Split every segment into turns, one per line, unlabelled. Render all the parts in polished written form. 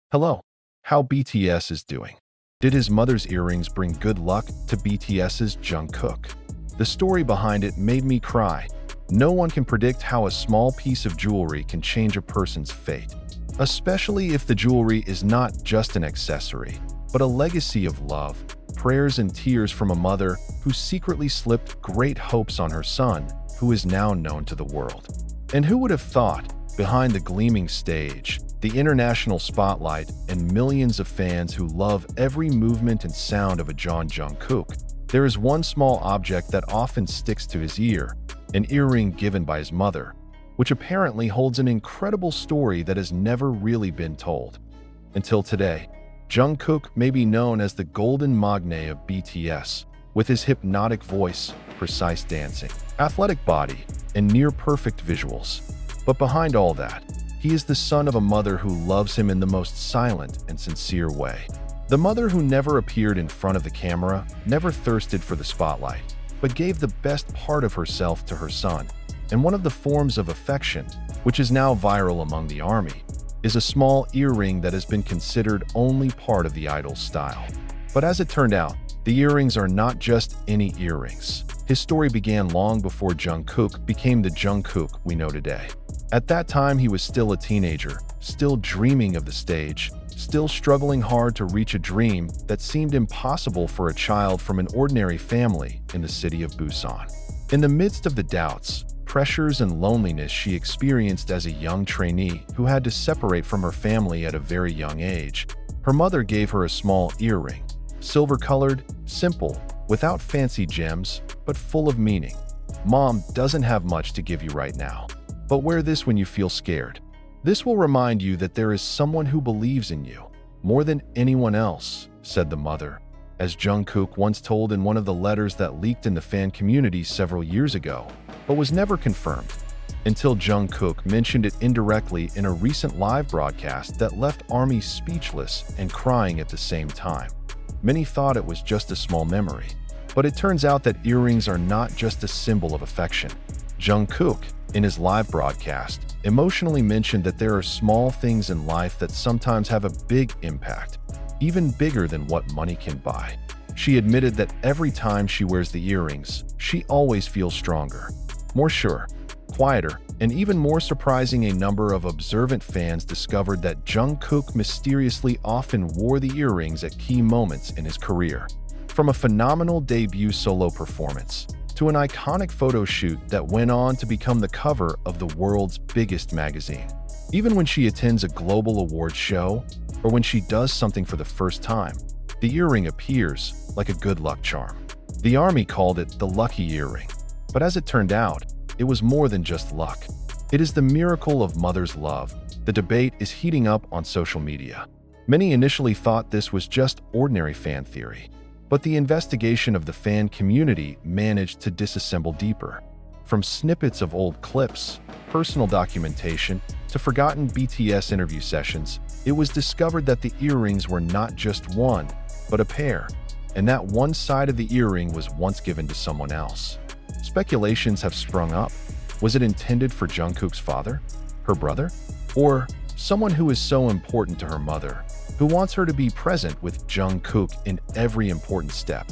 Hello. How BTS is doing? Did his mother's earrings bring good luck to BTS's Jungkook? The story behind it made me cry. No one can predict how a small piece of jewelry can change a person's fate, especially if the jewelry is not just an accessory, but a legacy of love, prayers and tears from a mother who secretly slipped great hopes on her son, who is now known to the world. And who would have thought, behind the gleaming stage, the international spotlight, and millions of fans who love every movement and sound of a Jungkook, there is one small object that often sticks to his ear, an earring given by his mother, which apparently holds an incredible story that has never really been told. Until today, Jungkook may be known as the golden magne of BTS, with his hypnotic voice, precise dancing, athletic body, and near-perfect visuals. But behind all that, he is the son of a mother who loves him in the most silent and sincere way. The mother who never appeared in front of the camera, never thirsted for the spotlight, but gave the best part of herself to her son. And one of the forms of affection, which is now viral among the army, is a small earring that has been considered only part of the idol's style. But as it turned out, the earrings are not just any earrings. His story began long before Jungkook became the Jungkook we know today. At that time, he was still a teenager, still dreaming of the stage, still struggling hard to reach a dream that seemed impossible for a child from an ordinary family in the city of Busan. In the midst of the doubts, pressures, and loneliness she experienced as a young trainee who had to separate from her family at a very young age, her mother gave her a small earring, silver-colored, simple, without fancy gems, but full of meaning. Mom doesn't have much to give you right now, but wear this when you feel scared. This will remind you that there is someone who believes in you, more than anyone else, said the mother, as Jungkook once told in one of the letters that leaked in the fan community several years ago, but was never confirmed, until Jungkook mentioned it indirectly in a recent live broadcast that left ARMY speechless and crying at the same time. Many thought it was just a small memory, but it turns out that earrings are not just a symbol of affection. Jungkook, in his live broadcast, emotionally mentioned that there are small things in life that sometimes have a big impact, even bigger than what money can buy. She admitted that every time she wears the earrings, she always feels stronger, more sure, quieter, and even more surprising. A number of observant fans discovered that Jungkook mysteriously often wore the earrings at key moments in his career. From a phenomenal debut solo performance to an iconic photo shoot that went on to become the cover of the world's biggest magazine. Even when she attends a global awards show, or when she does something for the first time, the earring appears like a good luck charm. The army called it the lucky earring, but as it turned out, it was more than just luck. It is the miracle of mother's love. The debate is heating up on social media. Many initially thought this was just ordinary fan theory, but the investigation of the fan community managed to disassemble deeper. From snippets of old clips, personal documentation, to forgotten BTS interview sessions, it was discovered that the earrings were not just one, but a pair, and that one side of the earring was once given to someone else. Speculations have sprung up. Was it intended for Jungkook's father, her brother, or someone who is so important to her mother, who wants her to be present with Jungkook in every important step?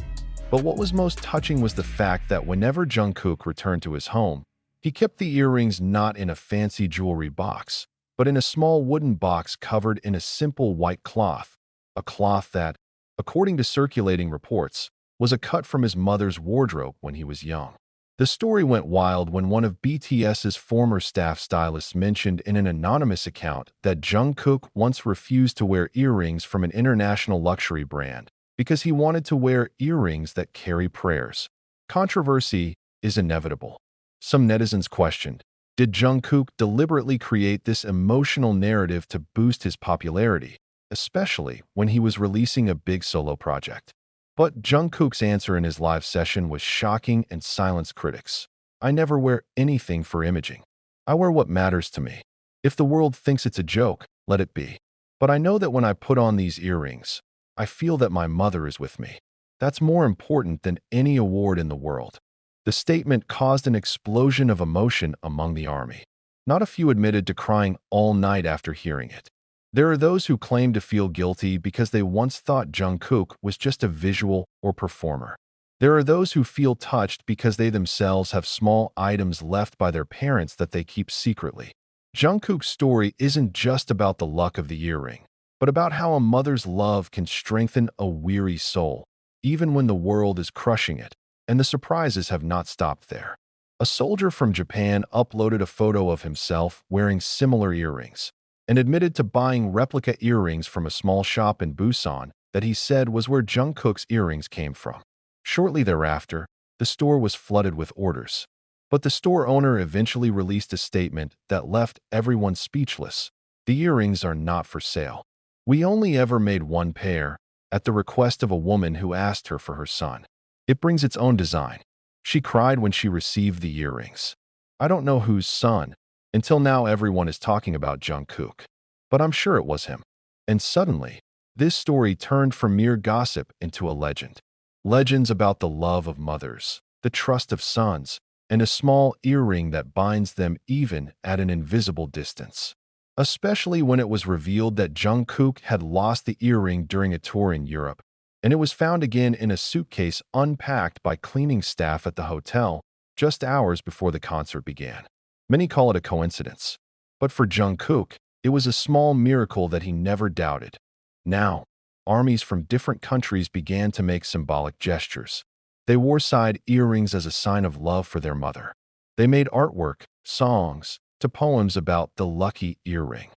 But what was most touching was the fact that whenever Jungkook returned to his home, he kept the earrings not in a fancy jewelry box, but in a small wooden box covered in a simple white cloth, a cloth that, according to circulating reports, was a cut from his mother's wardrobe when he was young. The story went wild when one of BTS's former staff stylists mentioned in an anonymous account that Jungkook once refused to wear earrings from an international luxury brand because he wanted to wear earrings that carry prayers. Controversy is inevitable. Some netizens questioned, did Jungkook deliberately create this emotional narrative to boost his popularity, especially when he was releasing a big solo project? But Jungkook's answer in his live session was shocking and silenced critics. I never wear anything for imaging. I wear what matters to me. If the world thinks it's a joke, let it be. But I know that when I put on these earrings, I feel that my mother is with me. That's more important than any award in the world. The statement caused an explosion of emotion among the army. Not a few admitted to crying all night after hearing it. There are those who claim to feel guilty because they once thought Jungkook was just a visual or performer. There are those who feel touched because they themselves have small items left by their parents that they keep secretly. Jungkook's story isn't just about the luck of the earring, but about how a mother's love can strengthen a weary soul, even when the world is crushing it, and the surprises have not stopped there. A soldier from Japan uploaded a photo of himself wearing similar earrings and admitted to buying replica earrings from a small shop in Busan that he said was where Jungkook's earrings came from. Shortly thereafter, the store was flooded with orders. But the store owner eventually released a statement that left everyone speechless. The earrings are not for sale. We only ever made one pair, at the request of a woman who asked her for her son. It brings its own design. She cried when she received the earrings. I don't know whose son. Until now everyone is talking about Jungkook. But I'm sure it was him. And suddenly, this story turned from mere gossip into a legend. Legends about the love of mothers, the trust of sons, and a small earring that binds them even at an invisible distance. Especially when it was revealed that Jungkook had lost the earring during a tour in Europe, and it was found again in a suitcase unpacked by cleaning staff at the hotel just hours before the concert began. Many call it a coincidence, but for Jungkook, it was a small miracle that he never doubted. Now, armies from different countries began to make symbolic gestures. They wore side earrings as a sign of love for their mother. They made artwork, songs, to poems about the lucky earring.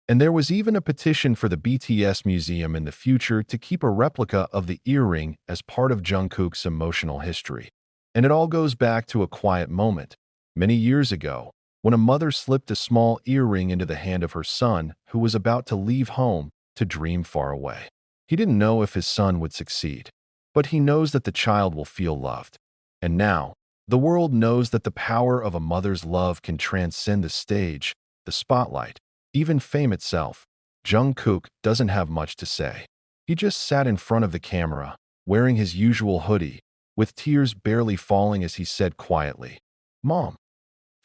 And there was even a petition for the BTS Museum in the future to keep a replica of the earring as part of Jungkook's emotional history. And it all goes back to a quiet moment, many years ago, when a mother slipped a small earring into the hand of her son who was about to leave home to dream far away. He didn't know if his son would succeed, but he knows that the child will feel loved. And now, the world knows that the power of a mother's love can transcend the stage, the spotlight, even fame itself. Jungkook doesn't have much to say. He just sat in front of the camera, wearing his usual hoodie, with tears barely falling as he said quietly, "Mom,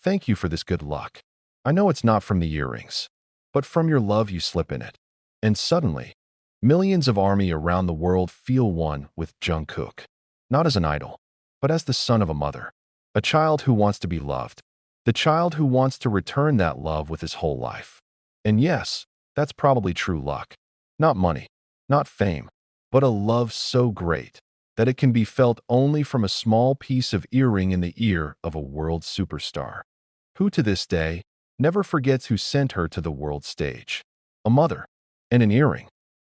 thank you for this good luck. I know it's not from the earrings, but from your love you slip in it." And suddenly, millions of army around the world feel one with Jungkook, not as an idol, but as the son of a mother, a child who wants to be loved, the child who wants to return that love with his whole life. And yes, that's probably true luck. Not money, not fame, but a love so great that it can be felt only from a small piece of earring in the ear of a world superstar, who to this day never forgets who sent her to the world stage. A mother and an earring.